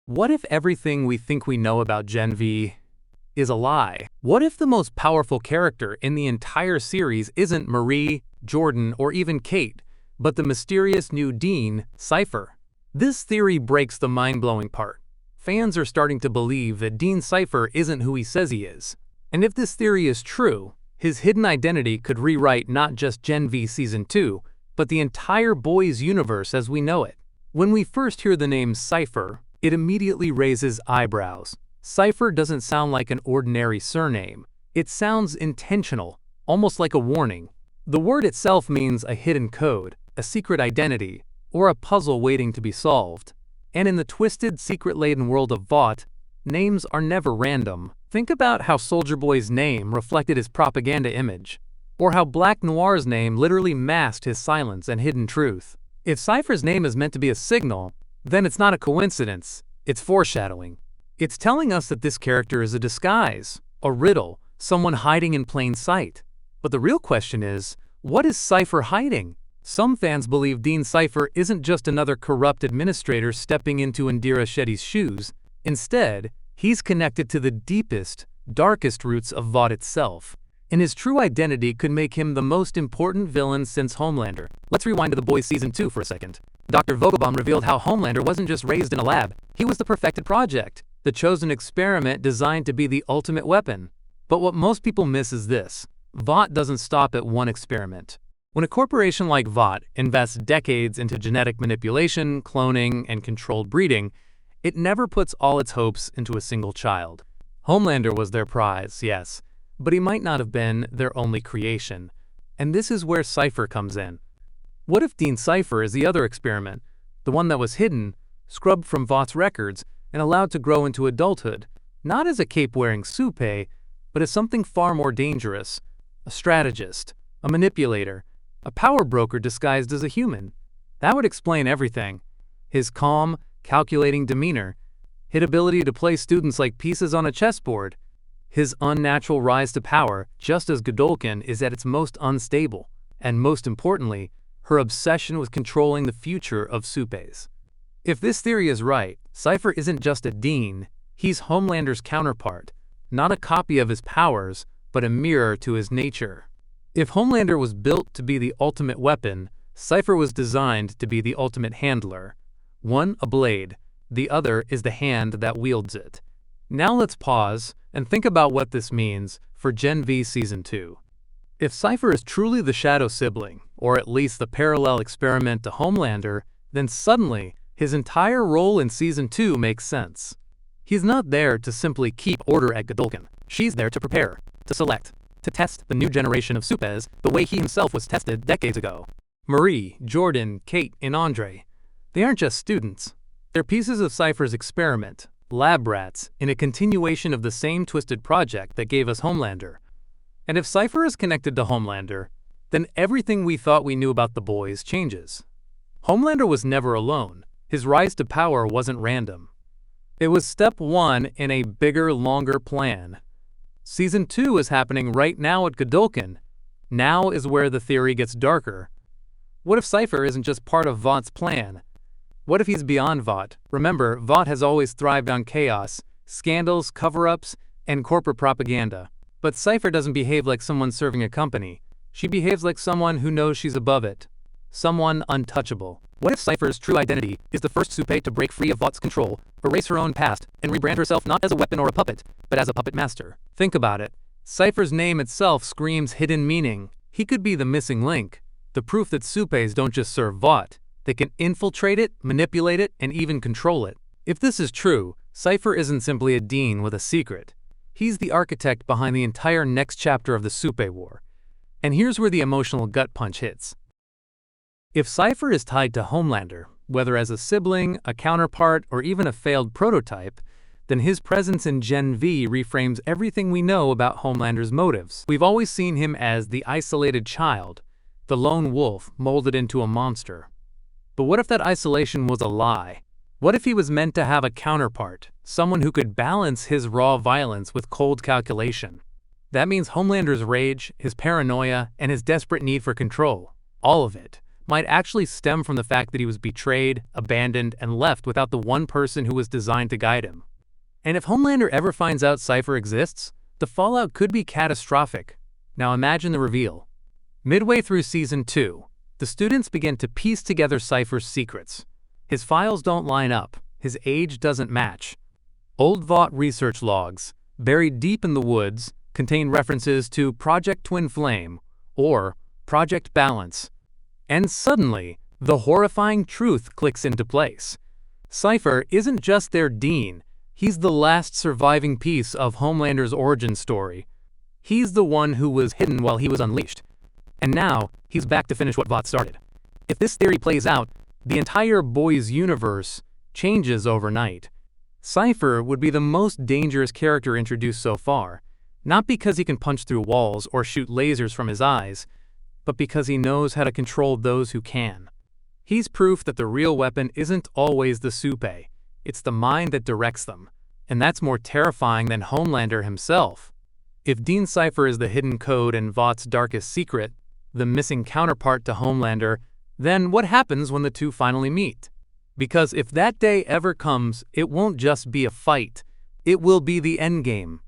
What if everything we think we know about Gen V is a lie? What if the most powerful character in the entire series isn't Marie, Jordan, or even Cate, but the mysterious new Dean Cipher? This theory breaks the mind-blowing part. Fans are starting to believe that Dean Cipher isn't who he says he is. And if this theory is true, his hidden identity could rewrite not just Gen V Season 2, but the entire boys universe as we know it. When we first hear the name Cipher, it immediately raises eyebrows. Cipher doesn't sound like an ordinary surname. It sounds intentional, almost like a warning. The word itself means a hidden code, a secret identity, or a puzzle waiting to be solved. And in the twisted, secret-laden world of Vought, names are never random. Think about how Soldier Boy's name reflected his propaganda image, or how Black Noir's name literally masked his silence and hidden truth. If Cipher's name is meant to be a signal, then it's not a coincidence, it's foreshadowing. It's telling us that this character is a disguise, a riddle, someone hiding in plain sight. But the real question is, what is Cipher hiding? Some fans believe Dean Cipher isn't just another corrupt administrator stepping into Indira Shetty's shoes. Instead, he's connected to the deepest, darkest roots of Vought itself. And his true identity could make him the most important villain since Homelander. Let's rewind to The Boys Season 2 for a second. Dr. Vogelbaum revealed how Homelander wasn't just raised in a lab, he was the perfected project, the chosen experiment designed to be the ultimate weapon. But what most people miss is this: Vought doesn't stop at one experiment. When a corporation like Vought invests decades into genetic manipulation, cloning, and controlled breeding, it never puts all its hopes into a single child. Homelander was their prize, yes, but he might not have been their only creation. And this is where Cipher comes in. What if Dean Cipher is the other experiment, the one that was hidden, scrubbed from Vought's records, and allowed to grow into adulthood, not as a cape-wearing soupe, but as something far more dangerous, a strategist, a manipulator, a power broker disguised as a human? That would explain everything. His calm, calculating demeanor, his ability to play students like pieces on a chessboard, his unnatural rise to power just as Godolkin is at its most unstable, and most importantly, her obsession with controlling the future of soupes. If this theory is right, Cipher isn't just a Dean, he's Homelander's counterpart, not a copy of his powers, but a mirror to his nature. If Homelander was built to be the ultimate weapon, Cipher was designed to be the ultimate handler. One a blade, the other is the hand that wields it. Now let's pause and think about what this means for Gen V Season 2. If Cipher is truly the shadow sibling, or at least the parallel experiment to Homelander, then suddenly, his entire role in Season 2 makes sense. He's not there to simply keep order at Godolkin. She's there to prepare, to select, to test the new generation of soupes the way he himself was tested decades ago. Marie, Jordan, Cate, and Andre, they aren't just students. They're pieces of Cipher's experiment, lab rats, in a continuation of the same twisted project that gave us Homelander. And if Cipher is connected to Homelander, then everything we thought we knew about the boys changes. Homelander was never alone. His rise to power wasn't random. It was step one in a bigger, longer plan. Season 2 is happening right now at Godolkin. Now is where the theory gets darker. What if Cipher isn't just part of Vought's plan? What if he's beyond Vought? Remember, Vought has always thrived on chaos, scandals, cover-ups, and corporate propaganda. But Cipher doesn't behave like someone serving a company. She behaves like someone who knows she's above it. Someone untouchable. What if Cipher's true identity is the first soupe to break free of Vought's control, erase her own past, and rebrand herself not as a weapon or a puppet, but as a puppet master? Think about it. Cipher's name itself screams hidden meaning. He could be the missing link, the proof that soupes don't just serve Vought. They can infiltrate it, manipulate it, and even control it. If this is true, Cipher isn't simply a Dean with a secret. He's the architect behind the entire next chapter of the Soupe War. And here's where the emotional gut punch hits. If Cipher is tied to Homelander, whether as a sibling, a counterpart, or even a failed prototype, then his presence in Gen V reframes everything we know about Homelander's motives. We've always seen him as the isolated child, the lone wolf molded into a monster. But what if that isolation was a lie? What if he was meant to have a counterpart, someone who could balance his raw violence with cold calculation? That means Homelander's rage, his paranoia, and his desperate need for control, all of it, might actually stem from the fact that he was betrayed, abandoned, and left without the one person who was designed to guide him. And if Homelander ever finds out Cipher exists, the fallout could be catastrophic. Now imagine the reveal. Midway through Season 2, the students begin to piece together Cipher's secrets. His files don't line up, his age doesn't match. Old Vought research logs, buried deep in the woods, contain references to Project Twin Flame, or Project Balance. And suddenly, the horrifying truth clicks into place. Cipher isn't just their dean, he's the last surviving piece of Homelander's origin story. He's the one who was hidden while he was unleashed. And now, he's back to finish what Vought started. If this theory plays out, the entire boys' universe changes overnight. Cipher would be the most dangerous character introduced so far, not because he can punch through walls or shoot lasers from his eyes, but because he knows how to control those who can. He's proof that the real weapon isn't always the soupe, it's the mind that directs them, and that's more terrifying than Homelander himself. If Dean Cipher is the hidden code and Vought's darkest secret, the missing counterpart to Homelander, then what happens when the two finally meet? Because if that day ever comes, it won't just be a fight, it will be the endgame.